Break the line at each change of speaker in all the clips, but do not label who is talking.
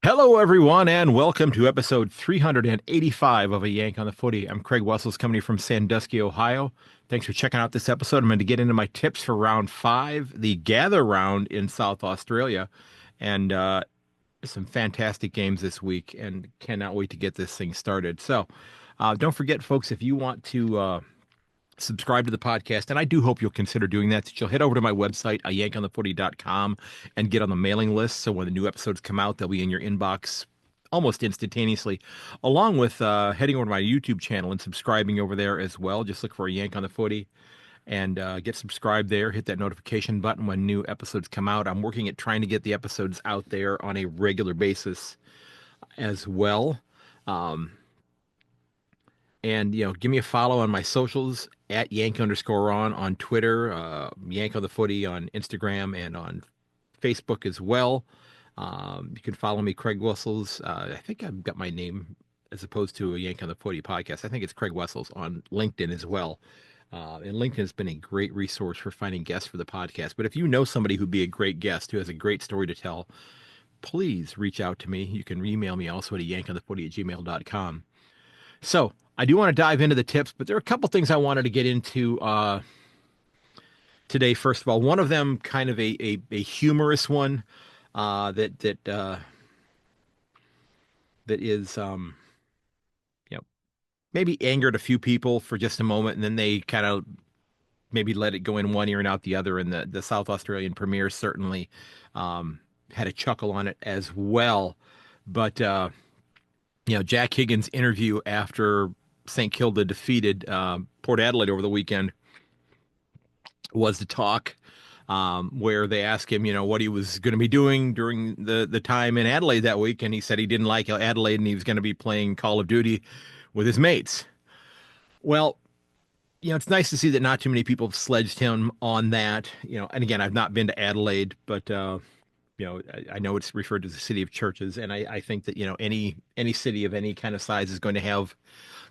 Hello, everyone, and welcome to episode 385 of A Yank on the Footy. I'm Craig Wessels, coming from Sandusky, Ohio. Thanks for checking out this episode. I'm going to get into my tips for round five, the gather round in South Australia, and some fantastic games this week, and cannot wait to get this thing started. So, don't forget, folks, if you want to subscribe to the podcast, and I do hope you'll consider doing that. You'll head over to my website, ayankonthefooty.com, and get on the mailing list. So when the new episodes come out, they'll be in your inbox almost instantaneously, along with heading over to my YouTube channel and subscribing over there as well. Just look for a Yank on the Footy and get subscribed there. Hit that notification button when new episodes come out. I'm working at trying to get the episodes out there on a regular basis as well. Um, and give me a follow on my socials at Yank_on Twitter, Yank on the Footy on Instagram and on Facebook as well. You can follow me, Craig Wessels. I think I've got my name as opposed to a Yank on the Footy podcast. I think it's Craig Wessels on LinkedIn as well. And LinkedIn has been a great resource for finding guests for the podcast. But if you know somebody who'd be a great guest, who has a great story to tell, please reach out to me. You can email me also at ayankonthefooty@gmail.com. So I do want to dive into the tips, but there are a couple things I wanted to get into today. First of all, one of them kind of a humorous one that is maybe angered a few people for just a moment, and then they kind of maybe let it go in one ear and out the other. And the South Australian Premier certainly had a chuckle on it as well. But Jack Higgins' interview after St. Kilda defeated Port Adelaide over the weekend was the talk, where they asked him, what he was going to be doing during the time in Adelaide that week, and he said he didn't like Adelaide and he was going to be playing Call of Duty with his mates. Well, it's nice to see that not too many people have sledged him on that. And again, I've not been to Adelaide, but I know it's referred to as the city of churches, and I think that any city of any kind of size is going to have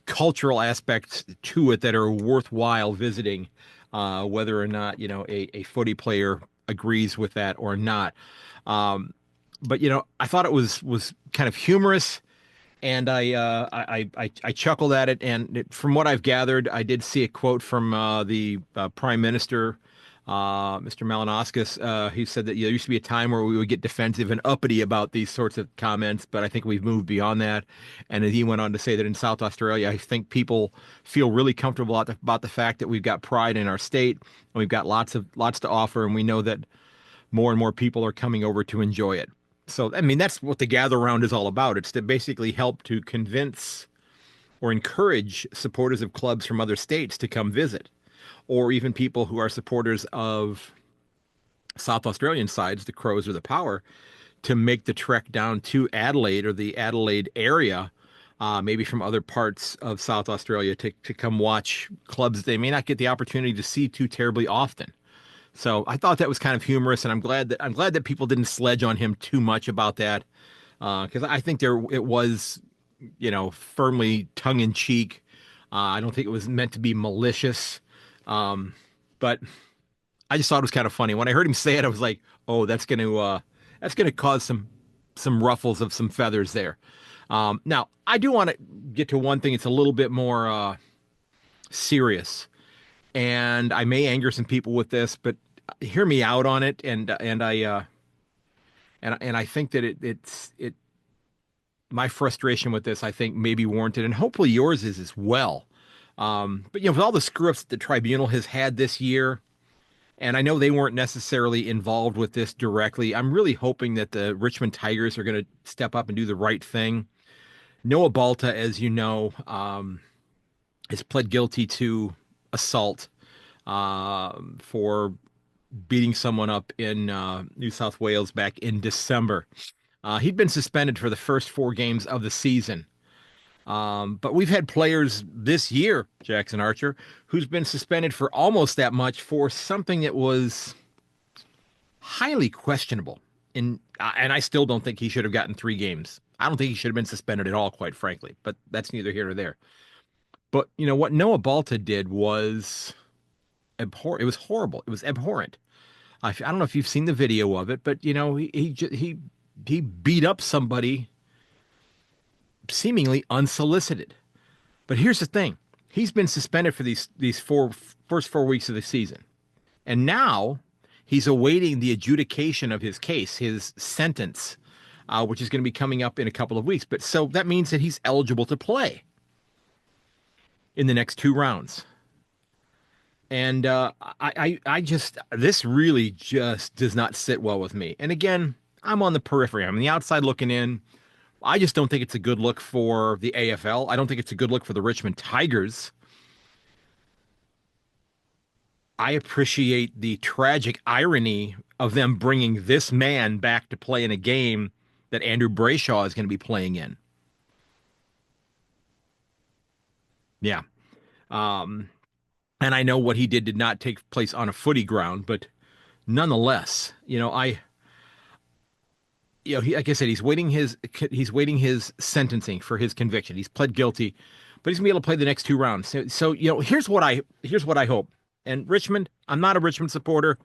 cultural aspects to it that are worthwhile visiting, whether or not a footy player agrees with that or not. But I thought it was kind of humorous, and I chuckled at it. And from what I've gathered, I did see a quote from the Prime Minister, Mr. Malinowskis. He said that there used to be a time where we would get defensive and uppity about these sorts of comments, but I think we've moved beyond that. And then he went on to say that in South Australia, I think people feel really comfortable about the fact that we've got pride in our state and we've got lots to offer, and we know that more and more people are coming over to enjoy it. So, I mean, that's what the gather round is all about. It's to basically help to convince or encourage supporters of clubs from other states to come visit, or even people who are supporters of South Australian sides, the Crows or the Power, to make the trek down to Adelaide or the Adelaide area, maybe from other parts of South Australia, to come watch clubs they may not get the opportunity to see too terribly often. So I thought that was kind of humorous, and I'm glad that people didn't sledge on him too much about that, because I think it was, firmly tongue in cheek. I don't think it was meant to be malicious, but I just thought it was kind of funny when I heard him say it. I was like, oh, that's gonna cause some ruffles of some feathers there. Now I do want to get to one thing. It's a little bit more serious, and I may anger some people with this, but hear me out on it. And I think that it my frustration with this, I think, may be warranted, and hopefully yours is as well. But with all the screw ups that the tribunal has had this year, and I know they weren't necessarily involved with this directly, I'm really hoping that the Richmond Tigers are going to step up and do the right thing. Noah Balta, as you know, has pled guilty to assault for beating someone up in New South Wales back in December. He'd been suspended for the first four games of the season. But we've had players this year, Jackson Archer, who's been suspended for almost that much for something that was highly questionable. And I still don't think he should have gotten 3 games. I don't think he should have been suspended at all, quite frankly. But that's neither here nor there. But what Noah Balta did was abhorrent. It was horrible. It was abhorrent. I don't know if you've seen the video of it, but he he beat up somebody seemingly unsolicited. But here's the thing. He's been suspended for these first 4 weeks of the season. And now he's awaiting the adjudication of his case, his sentence, which is going to be coming up in a couple of weeks. But so that means that he's eligible to play in the next 2 rounds. And I just, this really just does not sit well with me. And again, I'm on the periphery. I'm on the outside looking in. I just don't think it's a good look for the AFL. I don't think it's a good look for the Richmond Tigers. I appreciate the tragic irony of them bringing this man back to play in a game that Andrew Brayshaw is going to be playing in. Yeah. Um, and I know what he did not take place on a footy ground, but nonetheless, like I said, he's waiting his sentencing for his conviction. He's pled guilty, but he's gonna be able to play the next 2 rounds. So here's what I hope. And Richmond, I'm not a Richmond supporter.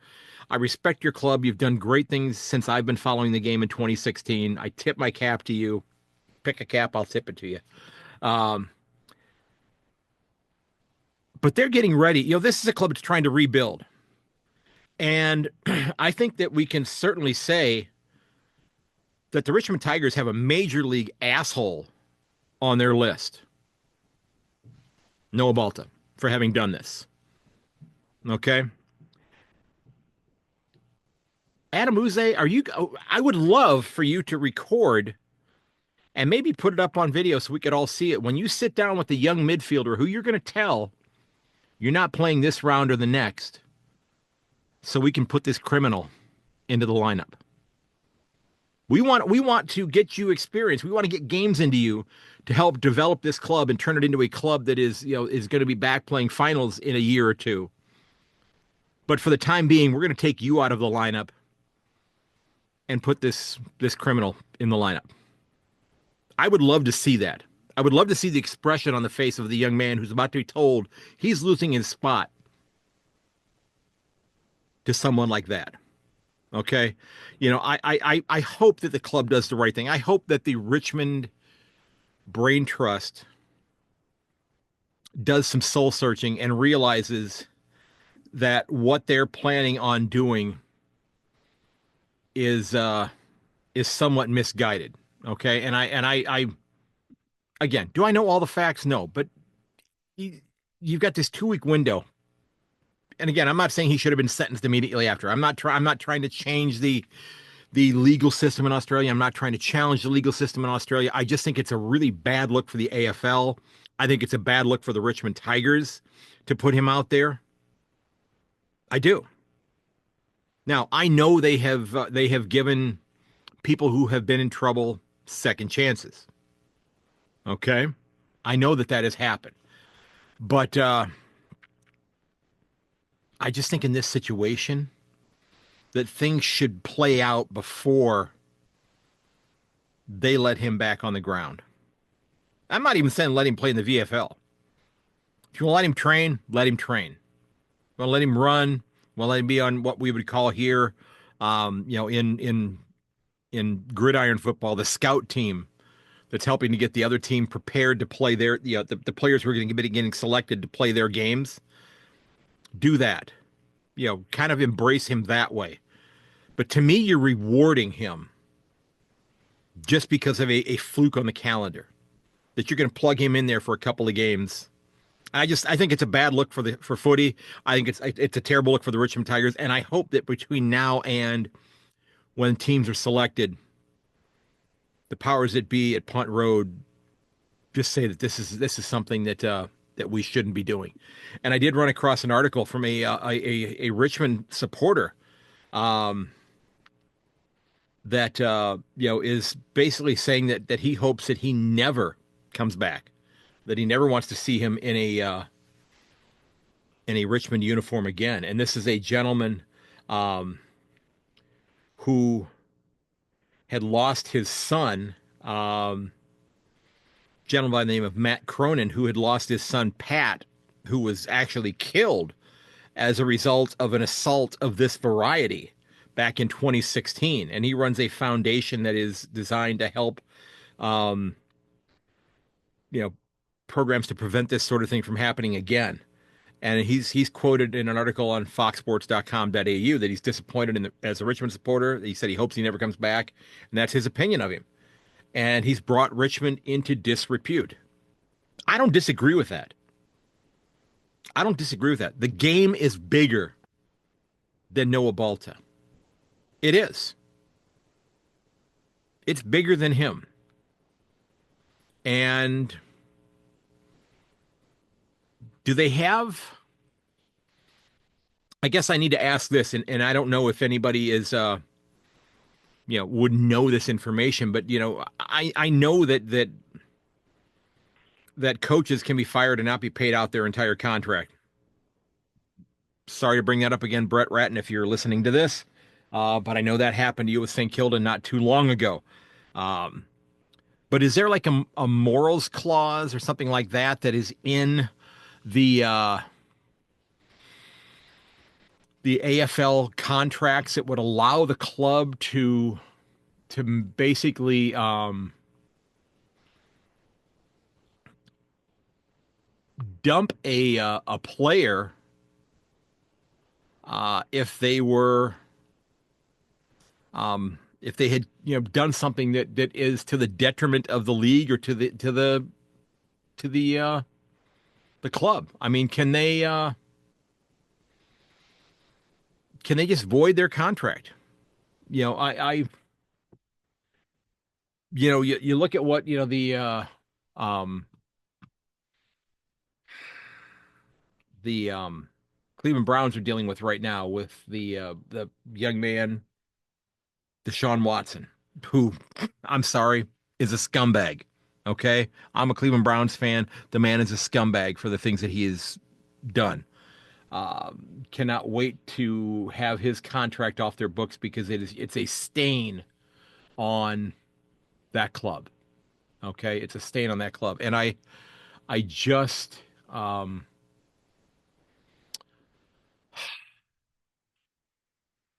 I respect your club. You've done great things since I've been following the game in 2016. I tip my cap to you. Pick a cap, I'll tip it to you. Um, but they're getting ready. This is a club that's trying to rebuild. And I think that we can certainly say that the Richmond Tigers have a major league asshole on their list. Noah Balta, for having done this. Okay. Adam Uze, I would love for you to record and maybe put it up on video so we could all see it. When you sit down with the young midfielder who you're going to tell you're not playing this round or the next, so we can put this criminal into the lineup. We want to get you experience. We want to get games into you to help develop this club and turn it into a club that is going to be back playing finals in a year or two. But for the time being, we're going to take you out of the lineup and put this criminal in the lineup. I would love to see that. I would love to see the expression on the face of the young man who's about to be told he's losing his spot to someone like that. Okay. I hope that the club does the right thing. I hope that the Richmond Brain Trust does some soul searching and realizes that what they're planning on doing is somewhat misguided. Okay. And I again, do I know all the facts? No, but you've got this 2-week window. And again, I'm not saying he should have been sentenced immediately after. I'm not trying to change the legal system in Australia. I'm not trying to challenge the legal system in Australia. I just think it's a really bad look for the AFL. I think it's a bad look for the Richmond Tigers to put him out there. I do. Now, I know they have given people who have been in trouble second chances. Okay? I know that has happened. But I just think in this situation that things should play out before they let him back on the ground. I'm not even saying let him play in the VFL. If you want to let him train, let him train. Want to let him run, want to let him be on what we would call here, in gridiron football, the scout team that's helping to get the other team prepared to play their, the players who are going to be getting selected to play their games. Do that. Kind of embrace him that way. But to me, you're rewarding him just because of a fluke on the calendar, that you're going to plug him in there for a couple of games. I think it's a bad look for footy. I think it's a terrible look for the Richmond Tigers. And I hope that between now and when teams are selected, the powers that be at Punt Road just say that this is something that we shouldn't be doing. And I did run across an article from a Richmond supporter that is basically saying that he hopes that he never comes back, that he never wants to see him in a Richmond uniform again. And this is a gentleman who had lost his son, gentleman by the name of Matt Cronin, who had lost his son, Pat, who was actually killed as a result of an assault of this variety back in 2016, and he runs a foundation that is designed to help, um, you know, programs to prevent this sort of thing from happening again. And he's quoted in an article on foxsports.com.au that he's disappointed as a Richmond supporter. He said he hopes he never comes back, and that's his opinion of him. And he's brought Richmond into disrepute. I don't disagree with that. I don't disagree with that. The game is bigger than Noah Balta. It is. It's bigger than him. And do they have? I guess I need to ask this, and I don't know if anybody is, would know this information, but I know that coaches can be fired and not be paid out their entire contract. Sorry to bring that up again, Brett Ratton, if you're listening to this, but I know that happened to you with St. Kilda not too long ago. Um, but is there like a morals clause or something like that that is in the uh, the AFL contracts that would allow the club to basically dump a player if they had done something that is to the detriment of the league or to the club? I mean, can they just void their contract? You look at what um the Cleveland Browns are dealing with right now with the young man Deshaun Watson, who, I'm sorry, is a scumbag. Okay, I'm a Cleveland Browns fan. The man is a scumbag for the things that he has done. Cannot wait to have his contract off their books because it's a stain on that club. Okay, it's a stain on that club, and I just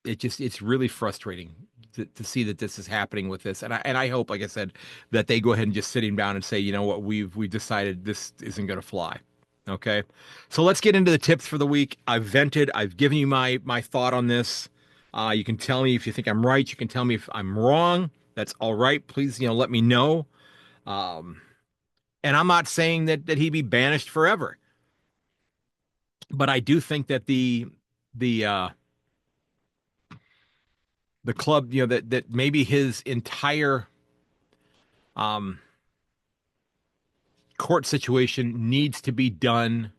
it's really frustrating to see that this is happening with this. And I hope, like I said, that they go ahead and just sit him down and say, you know what, we've decided this isn't going to fly. Okay, so let's get into the tips for the week. I've vented. I've given you my thought on this. You can tell me if you think I'm right. You can tell me if I'm wrong. That's all right. Please, let me know. Um, and I'm not saying that he be banished forever, but I do think that the uh, the club, that maybe his entire um, court situation needs to be done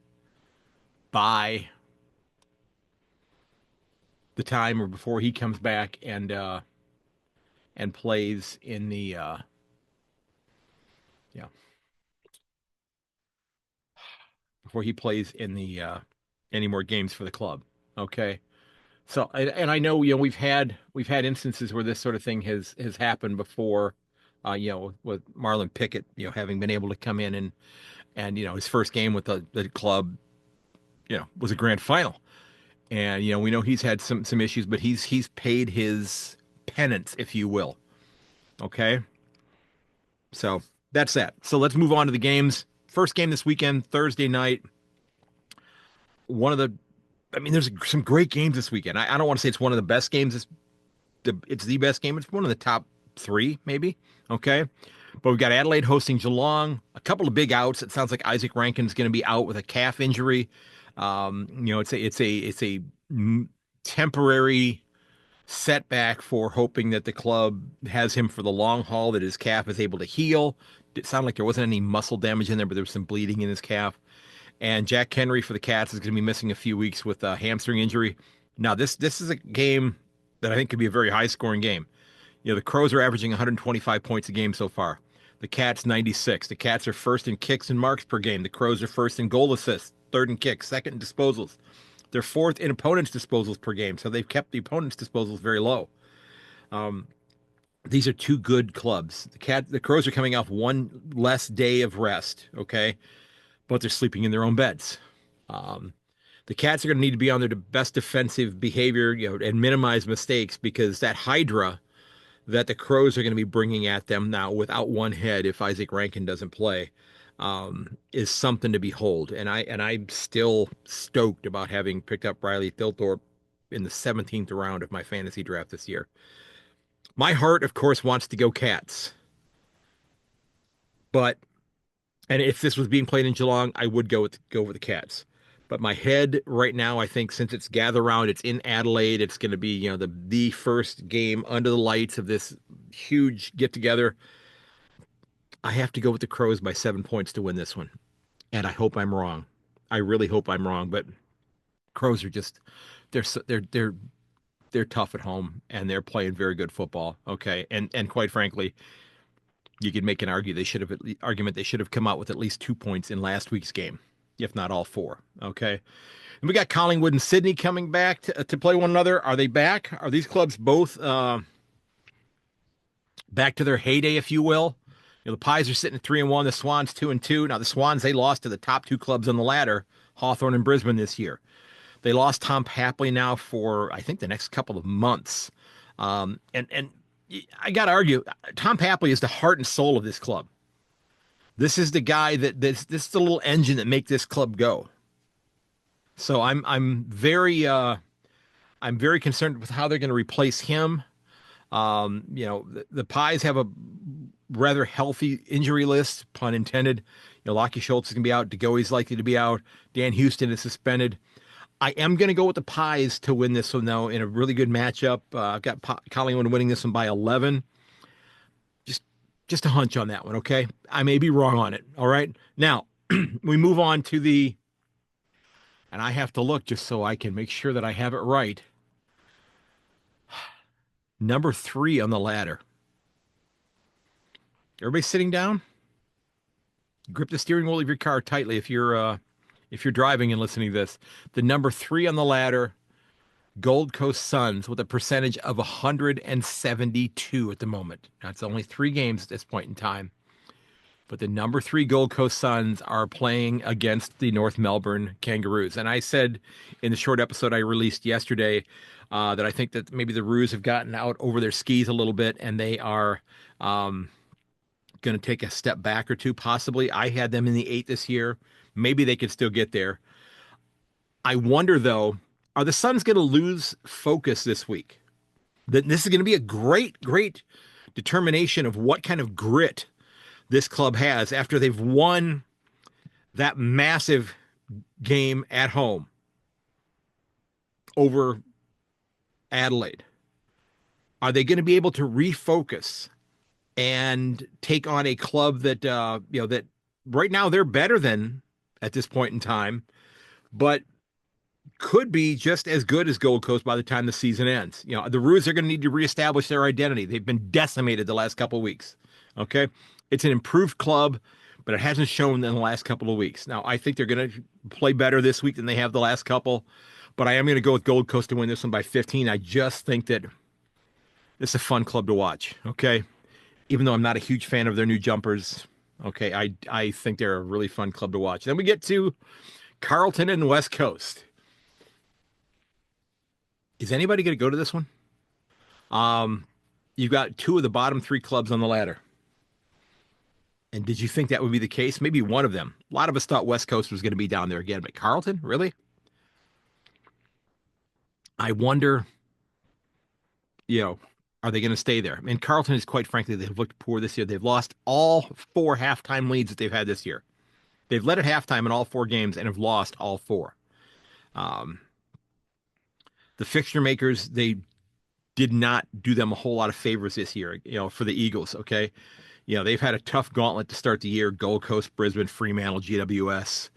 by the time or before he comes back and plays in the yeah before he plays in the any more games for the club. Okay. So and I know we've had instances where this sort of thing has happened before, with Marlon Pickett, having been able to come in and his first game with the club, was a grand final. And we know he's had some issues, but he's paid his penance, if you will. Okay, so that's that. So let's move on to the games. First game this weekend, Thursday night. One of the, I mean, there's some great games this weekend. I don't want to say it's one of the best games. It's the best game. It's one of the top three, maybe. Okay, but we've got Adelaide hosting Geelong. A couple of big outs. It sounds like Isaac Rankin's going to be out with a calf injury. It's a temporary setback for hoping that the club has him for the long haul, that his calf is able to heal. It sounded like there wasn't any muscle damage in there, but there was some bleeding in his calf. And Jack Henry for the Cats is going to be missing a few weeks with a hamstring injury. Now, this is a game that I think could be a very high scoring game. The Crows are averaging 125 points a game so far. The Cats 96. The Cats are first in kicks and marks per game. The Crows are first in goal assists, third in kicks, second in disposals. They're fourth in opponents' disposals per game, so they've kept the opponents' disposals very low. Um, these are two good clubs. The Crows are coming off one less day of rest, okay, but they're sleeping in their own beds. Um, The Cats are going to need to be on their best defensive behavior, and minimize mistakes, because that Hydra that the Crows are going to be bringing at them now without one head, if Isaac Rankin doesn't play, is something to behold. And I'm still stoked about having picked up Riley Thilthorpe in the 17th round of my fantasy draft this year. My heart, of course, wants to go Cats, but and if this was being played in Geelong, I would go with the Cats. But my head right now, I think, since it's gather round, it's in Adelaide. It's going to be, the first game under the lights of this huge get together. I have to go with the Crows by 7 points to win this one, and I hope I'm wrong. I really hope I'm wrong, but Crows are just they're tough at home, and they're playing very good football. Okay, and quite frankly, you could make an argument they should have come out with at least 2 points in last week's game, if not all four. Okay. And we got Collingwood and Sydney coming back to play one another. Are they back? Are these clubs both back to their heyday, if you will? The Pies are sitting at 3-1. The Swans 2-2. Now the Swans, they lost to the top two clubs on the ladder, Hawthorn and Brisbane, this year. They lost Tom Papley now for, I think, the next couple of months. And I got to argue, Tom Papley is the heart and soul of this club. This is the guy this is the little engine that make this club go. So I'm very concerned with how they're going to replace him. The Pies have a rather healthy injury list, pun intended. Lockie Schultz is going to be out. DeGoey's likely to be out. Dan Houston is suspended. I am going to go with the Pies to win this one, though, in a really good matchup. I've got Collingwood winning this one by 11. Just a hunch on that one, okay? I may be wrong on it, all right? Now, we move on to and I have to look just so I can make sure that I have it right. Number 3 on the ladder. Everybody sitting down? Grip the steering wheel of your car tightly if you're driving and listening to this. The number 3 on the ladder, Gold Coast Suns, with a percentage of 172 at the moment. Now, it's only 3 games at this point in time. But the number 3 Gold Coast Suns are playing against the North Melbourne Kangaroos. And I said in the short episode I released yesterday that I think that maybe the Roos have gotten out over their skis a little bit, and they are going to take a step back or two, possibly. I had them in the 8 this year. Maybe they could still get there. I wonder, though, are the Suns going to lose focus this week? This is going to be a great, great determination of what kind of grit this club has after they've won that massive game at home over Adelaide. Are they going to be able to refocus and take on a club that, that right now they're better than at this point in time, but could be just as good as Gold Coast by the time the season ends? The Roos are going to need to reestablish their identity. They've been decimated the last couple of weeks. Okay. It's an improved club, but it hasn't shown in the last couple of weeks. Now, I think they're going to play better this week than they have the last couple, but I am going to go with Gold Coast to win this one by 15. I just think that this is a fun club to watch, okay? Even though I'm not a huge fan of their new jumpers, okay, I think they're a really fun club to watch. Then we get to Carlton and West Coast. Is anybody going to go to this one? You've got 2 of the bottom 3 clubs on the ladder. And did you think that would be the case? Maybe one of them. A lot of us thought West Coast was going to be down there again, but Carlton, really? I wonder, are they going to stay there? And Carlton is, quite frankly, they've looked poor this year. They've lost all 4 halftime leads that they've had this year. They've led at halftime in all 4 games and have lost all 4. The fixture makers, they did not do them a whole lot of favors this year, for the Eagles, okay? They've had a tough gauntlet to start the year. Gold Coast, Brisbane, Fremantle, GWS.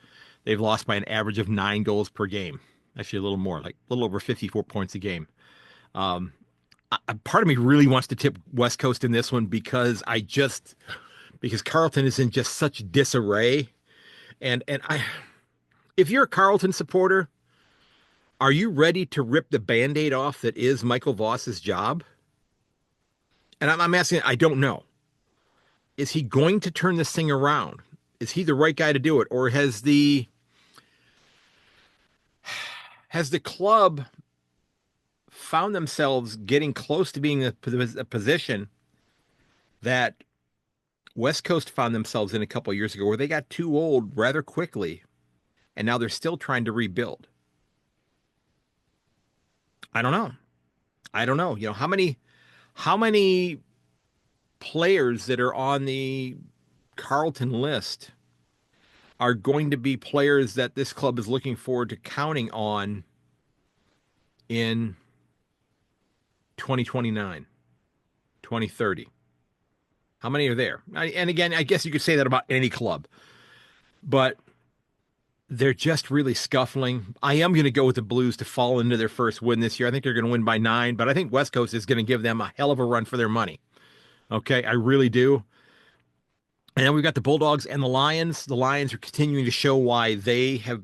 They've lost by an average of 9 goals per game. Actually, a little more, like a little over 54 points a game. Part of me really wants to tip West Coast in this one because Carlton is in just such disarray. And if you're a Carlton supporter, are you ready to rip the Band-Aid off that is Michael Voss's job? And I'm asking, I don't know. Is he going to turn this thing around? Is he the right guy to do it? Or has the has the club found themselves getting close to being a position that West Coast found themselves in a couple of years ago, where they got too old rather quickly, and now they're still trying to rebuild? I don't know. I don't know. How many players that are on the Carlton list are going to be players that this club is looking forward to counting on in 2029, 2030? How many are there? And again, I guess you could say that about any club, but they're just really scuffling. I am going to go with the Blues to fall into their first win this year. I think they're going to win by 9, but I think West Coast is going to give them a hell of a run for their money. Okay, I really do. And then we've got the Bulldogs and the Lions. The Lions are continuing to show why they have,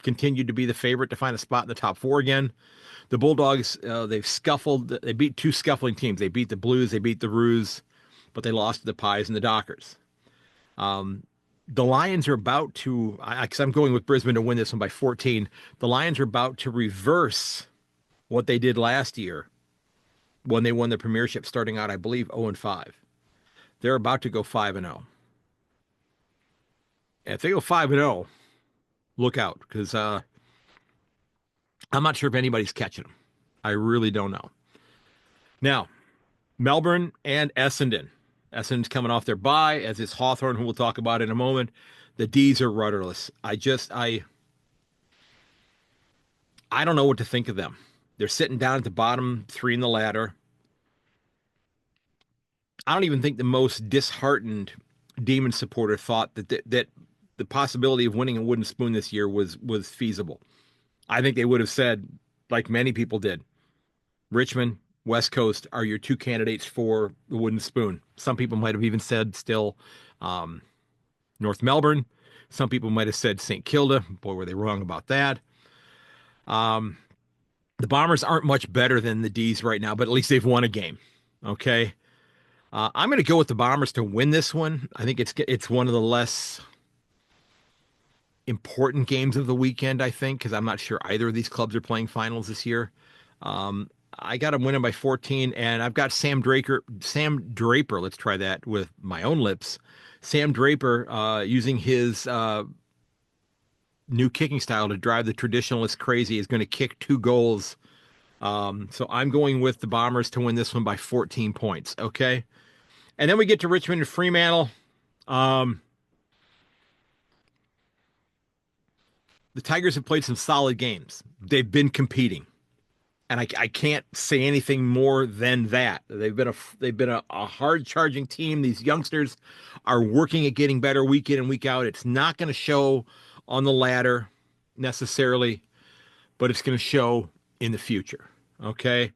continued to be the favorite to find a spot in the top 4 again. The Bulldogs, they've scuffled. They beat 2 scuffling teams. They beat the Blues, they beat the Roos, but they lost to the Pies and the Dockers. The Lions are about to, because I'm going with Brisbane to win this one by 14. The Lions are about to reverse what they did last year when they won the premiership, starting out, I believe, 0-5. They're about to go 5-0. And if they go 5-0, look out, because I'm not sure if anybody's catching them. I really don't know. Now, Melbourne and Essendon. Essendon's coming off their bye, as is Hawthorn, who we'll talk about in a moment. The D's are rudderless. I don't know what to think of them. They're sitting down at the bottom 3 in the ladder. I don't even think the most disheartened Demon supporter thought that the possibility of winning a wooden spoon this year was feasible. I think they would have said, like many people did, Richmond, West Coast are your 2 candidates for the wooden spoon. Some people might have even said still North Melbourne. Some people might have said St. Kilda. Boy, were they wrong about that. The Bombers aren't much better than the D's right now, but at least they've won a game. Okay. I'm going to go with the Bombers to win this one. I think it's one of the less important games of the weekend, I think, because I'm not sure either of these clubs are playing finals this year. I got them winning by 14, and I've got Sam Draper. Let's try that with my own lips. Sam Draper, using his new kicking style to drive the traditionalists crazy, is going to kick 2 goals. So I'm going with the Bombers to win this one by 14 points. Okay. And then we get to Richmond and Fremantle. The Tigers have played some solid games. They've been competing, and I can't say anything more than that. They've been a hard charging team. These youngsters are working at getting better week in and week out. It's not going to show on the ladder necessarily, but it's going to show in the future. Okay.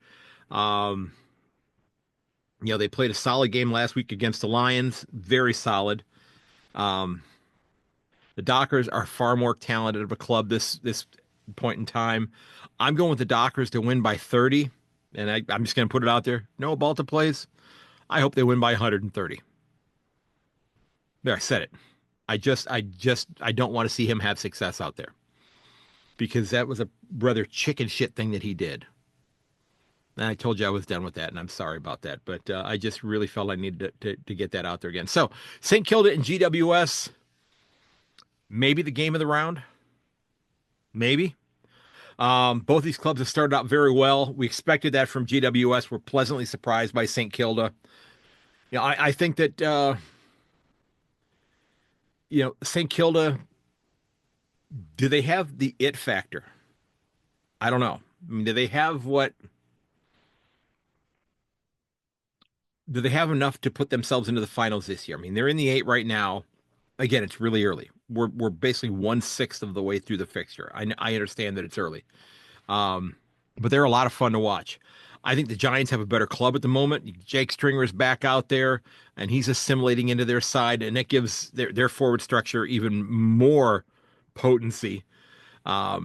They played a solid game last week against the Lions. Very solid. The Dockers are far more talented of a club this point in time. I'm going with the Dockers to win by 30, and I'm just going to put it out there. Noah Balta plays. I hope they win by 130. There, I said it. I don't want to see him have success out there, because that was a rather chicken shit thing that he did. And I told you I was done with that, and I'm sorry about that. But I just really felt I needed to get that out there again. So, St. Kilda and GWS, maybe the game of the round. Maybe. Both these clubs have started out very well. We expected that from GWS. We're pleasantly surprised by St. Kilda. I think that, St. Kilda, do they have the it factor? I don't know. I mean, do they have enough to put themselves into the finals this year? I mean, they're in the 8 right now. Again, it's really early. We're basically 1/6 of the way through the fixture. I understand that it's early, but they're a lot of fun to watch. I think the Giants have a better club at the moment. Jake Stringer's back out there, and he's assimilating into their side, and it gives their forward structure even more potency. I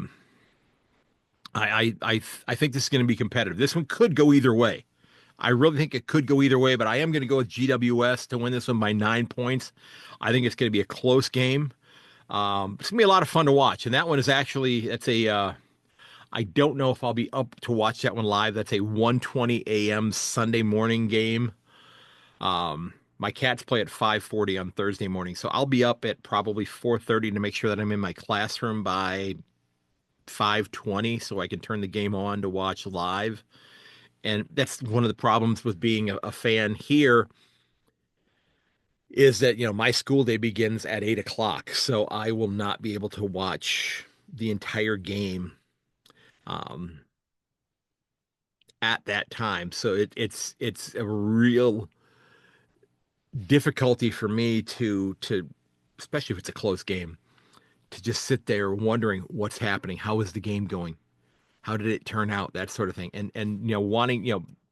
think this is going to be competitive. This one could go either way. I really think it could go either way, but I am going to go with GWS to win this one by 9 points. I think it's going to be a close game. It's going to be a lot of fun to watch. And that one is actually, it's a I don't know if I'll be up to watch that one live. That's a 1:20 a.m. Sunday morning game. My cats play at 5:40 on Thursday morning, so I'll be up at probably 4:30 to make sure that I'm in my classroom by 5:20 so I can turn the game on to watch live. And that's one of the problems with being a fan here is that, my school day begins at 8 o'clock. So I will not be able to watch the entire game um, at that time. So it's a real difficulty for me to especially if it's a close game, to just sit there wondering what's happening. How is the game going? How did it turn out? That sort of thing. And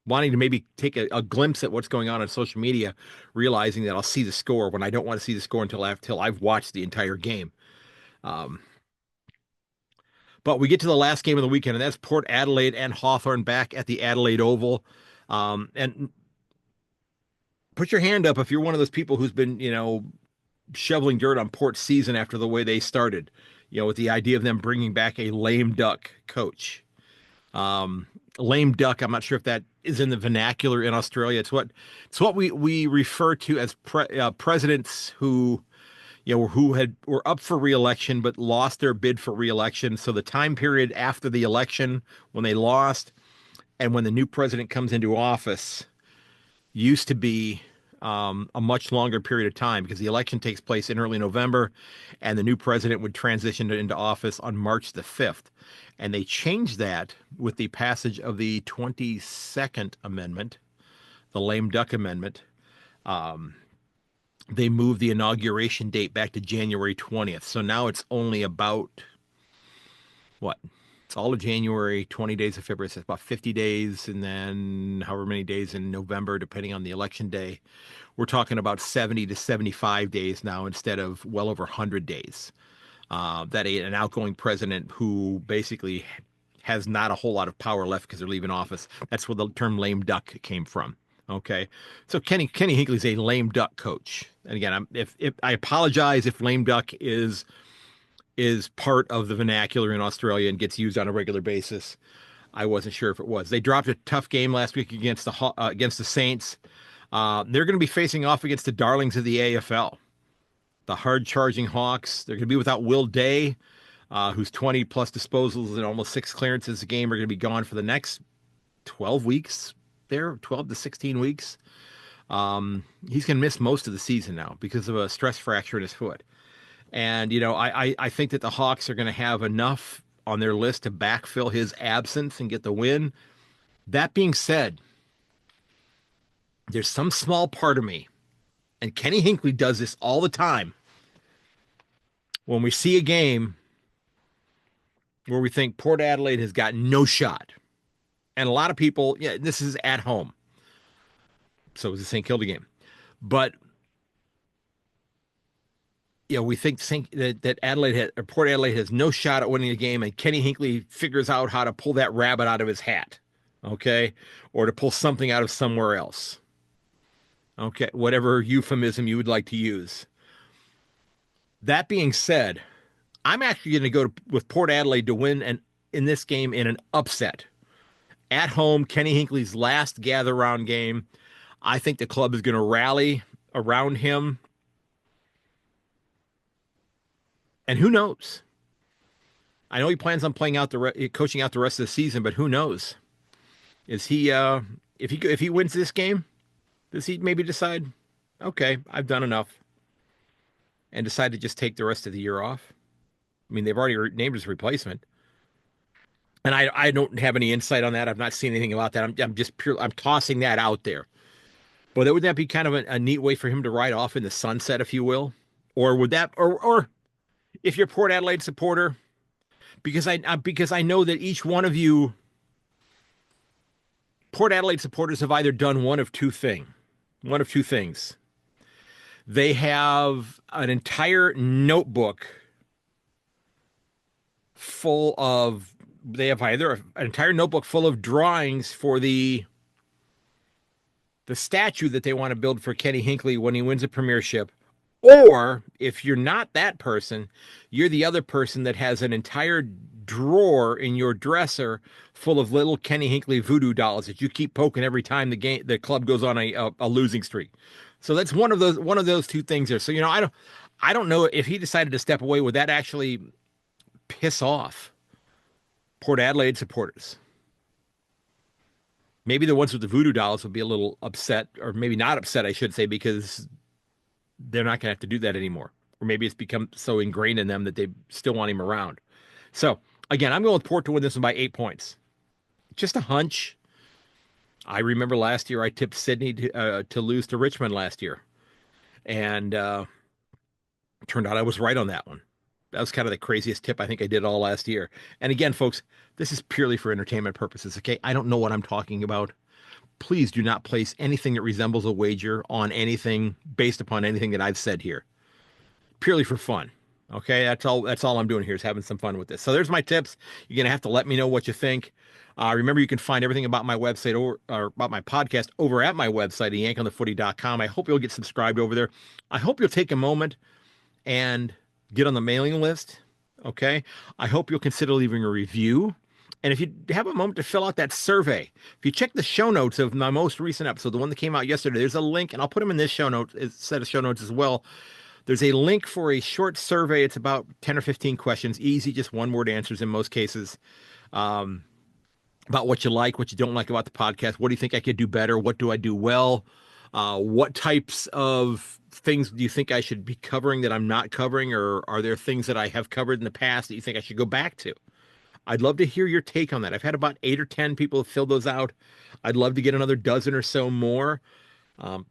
wanting to maybe take a glimpse at what's going on social media, realizing that I'll see the score when I don't want to see the score until I've watched the entire game. Um, but we get to the last game of the weekend, and that's Port Adelaide and Hawthorn back at the Adelaide Oval. And put your hand up if you're one of those people who's been, shoveling dirt on Port's season after the way they started, with the idea of them bringing back a lame duck coach. Um, Lame duck. I'm not sure if that is in the vernacular in Australia. It's what we refer to as presidents who were up for reelection but lost their bid for reelection. So the time period after the election when they lost and when the new president comes into office used to be a much longer period of time because the election takes place in early November and the new president would transition into office on March the 5th. And they changed that with the passage of the 22nd Amendment, the lame duck amendment. They moved the inauguration date back to January 20th. So now it's only about what? It's all of January, 20 days of February. So it's about 50 days, and then however many days in November, depending on the election day. We're talking about 70 to 75 days now instead of well over 100 days. That an outgoing president who basically has not a whole lot of power left because they're leaving office. That's where the term lame duck came from. Okay, so Kenny Hinckley's a lame duck coach. And again, if I apologize if lame duck is part of the vernacular in Australia and gets used on a regular basis. I wasn't sure if it was. They dropped a tough game last week against the Saints. They're going to be facing off against the darlings of the AFL, the hard-charging Hawks. They're going to be without Will Day, whose 20 plus disposals and almost 6 clearances a game are going to be gone for the next 12 weeks. 12 to 16 weeks. He's going to miss most of the season now because of a stress fracture in his foot. And, I think that the Hawks are going to have enough on their list to backfill his absence and get the win. That being said, there's some small part of me, and Kenny Hinckley does this all the time, when we see a game where we think Port Adelaide has got no shot. And a lot of people, this is at home. So it was the St. Kilda game. But we think that Port Adelaide has no shot at winning a game, and Kenny Hinckley figures out how to pull that rabbit out of his hat, okay, or to pull something out of somewhere else, okay, whatever euphemism you would like to use. That being said, I'm actually going to go with Port Adelaide to win in this game in an upset. At home, Kenny Hinckley's last gather-round game. I think the club is going to rally around him. And who knows? I know he plans on coaching out the rest of the season, but who knows? Is he if he wins this game, does he maybe decide, okay, I've done enough, and decide to just take the rest of the year off? I mean, they've already named his replacement. And I don't have any insight on that. I've not seen anything about that. I'm tossing that out there. But would that be kind of a neat way for him to ride off in the sunset, if you will? Or would that, or if you're a Port Adelaide supporter, because I know that each one of you Port Adelaide supporters have either done one of two things. They have an entire notebook full of drawings for the statue that they want to build for Kenny Hinckley when he wins a premiership. Or if you're not that person, you're the other person that has an entire drawer in your dresser full of little Kenny Hinckley voodoo dolls that you keep poking every time the club goes on a losing streak. So that's one of those two things there. So I don't know if he decided to step away, would that actually piss off Port Adelaide supporters? Maybe the ones with the voodoo dolls would be a little upset, or maybe not upset, I should say, because they're not going to have to do that anymore. Or maybe it's become so ingrained in them that they still want him around. So again, I'm going with Port to win this one by 8 points. Just a hunch. I remember last year I tipped Sydney to lose to Richmond last year, and turned out I was right on that one. That was kind of the craziest tip I think I did all last year. And again, folks, this is purely for entertainment purposes. Okay, I don't know what I'm talking about. Please do not place anything that resembles a wager on anything based upon anything that I've said here. Purely for fun. Okay, that's all I'm doing here is having some fun with this. So there's my tips. You're gonna have to let me know what you think. Remember, you can find everything about my website or about my podcast over at my website at ayankonthefooty.com. I hope you'll get subscribed over there. I hope you'll take a moment and get on the mailing list. Okay, I hope you'll consider leaving a review. And if you have a moment to fill out that survey, if you check the show notes of my most recent episode, the one that came out yesterday, there's a link, and I'll put them in this set of show notes as well. There's a link for a short survey. It's about 10 or 15 questions, easy, just one word answers in most cases, about what you like, what you don't like about the podcast. What do you think I could do better? What do I do well? What types of things do you think I should be covering that I'm not covering? Or are there things that I have covered in the past that you think I should go back to? I'd love to hear your take on that. I've had about 8 or 10 people have filled those out. I'd love to get another dozen or so more. And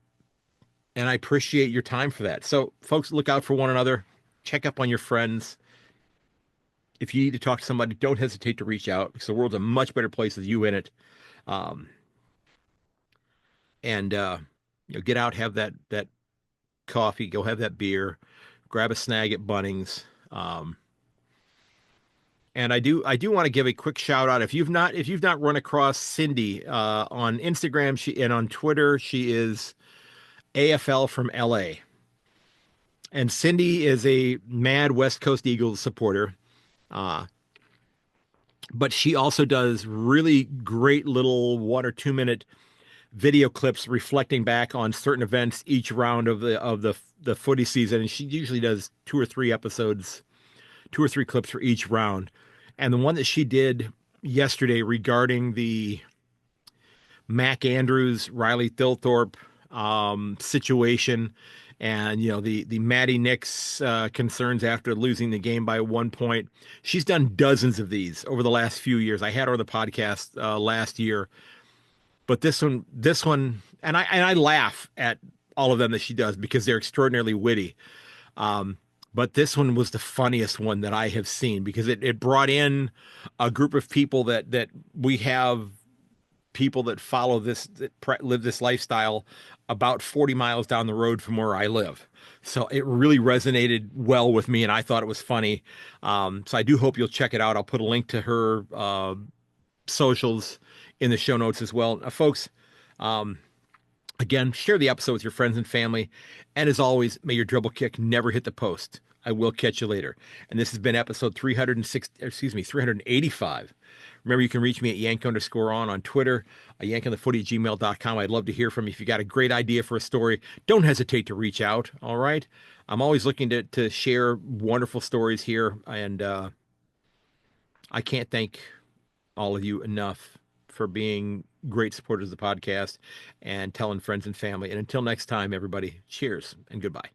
I appreciate your time for that. So, folks, look out for one another. Check up on your friends. If you need to talk to somebody, don't hesitate to reach out because the world's a much better place with you in it. Um, and get out, have that coffee, go have that beer, grab a snag at Bunnings. And I do want to give a quick shout out. If you've not run across Cindy on Instagram, and on Twitter, she is AFL from LA. And Cindy is a mad West Coast Eagles supporter. But she also does really great little 1 or 2 minute video clips reflecting back on certain events each round of the footy season. And she usually does 2 or 3 episodes, 2 or 3 clips for each round. And the one that she did yesterday regarding the Mac Andrews, Riley Thilthorpe situation, and the Matty Nix concerns after losing the game by 1 point. She's done dozens of these over the last few years. I had her on the podcast last year, but this one, and I laugh at all of them that she does because they're extraordinarily witty. But this one was the funniest one that I have seen because it brought in a group of people that we have people that follow this, that live this lifestyle about 40 miles down the road from where I live. So it really resonated well with me and I thought it was funny. So I do hope you'll check it out. I'll put a link to her socials in the show notes as well. Folks, again, share the episode with your friends and family. And as always, may your dribble kick never hit the post. I will catch you later. And this has been episode 385. Remember, you can reach me at yank_on Twitter, ayankonthefooty@gmail.com. I'd love to hear from you. If you got a great idea for a story, don't hesitate to reach out. All right. I'm always looking to share wonderful stories here. And I can't thank all of you enough for being great supporters of the podcast and telling friends and family. And until next time, everybody, cheers and goodbye.